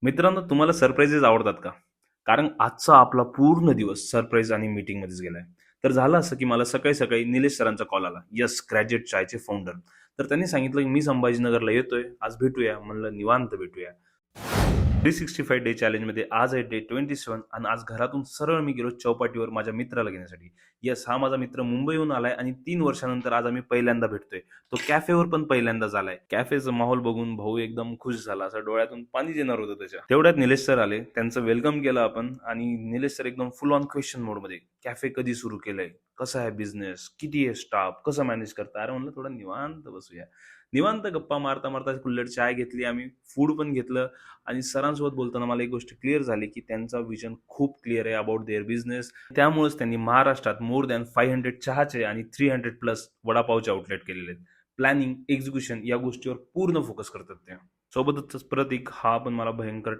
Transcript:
मित्रांनो, तुम्हाला सरप्राइजेस आवडतात का? कारण आजचा आपला पूर्ण दिवस सरप्राईज आणि मीटिंगमध्येच गेलाय. तर झालं असं, की मला सकाळी-सकाळी निलेश सरांचा कॉल आला. येस, ग्रॅज्युएट चायचे फाउंडर. तर त्यांनी सांगितलं, की "मी संभाजीनगरला येतोय. आज भेटूया." म्हणलं, "निवांत भेटूया." 365 डे चॅलेंजमध्ये आज आहे डे 27 आणि आज घरातून सरळ मी गेलो चौपाटीवर माझ्या मित्राला घेण्यासाठी. येस, हा माझा मित्र मुंबईहून आलाय आणि 3 वर्षानंतर आज आम्ही पहिल्यांदा भेटतोय. तो कॅफेवर पण पहिल्यांदाच आलाय. कॅफेचा माहोल बघून भाऊ एकदम खुश झाला. असं डोळ्यातून पाणी येणार होतं त्याच्या. तेवढ्यात निलेश सर आले. त्यांचं वेलकम केलं आपण आणि निलेश सर एकदम फुल ऑन क्वेश्चन मोडमध्ये. कॅफे कधी सुरू केलंय? कसा आहे बिझनेस? किती आहे स्टाफ? कसं मॅनेज करता? अरे म्हणलं थोडं निवांत बसूया. निवांत गप्पा मारता कुल्हड चाय घेतली आम्ही. फूड पण घेतलं आणि सरांसोबत बोलताना मला एक गोष्ट क्लिअर झाली, की त्यांचा विजन खूप क्लिअर आहे अबाउट देअर बिझनेस. त्यामुळेच त्यांनी महाराष्ट्रात मोर दॅन 500 चहाचे आणि 300 प्लस वडापावचे आउटलेट केलेले आहेत. प्लॅनिंग, एक्झिक्युशन या गोष्टीवर पूर्ण फोकस करतात ते. सोबतच प्रतीक हा पण मला भयंकर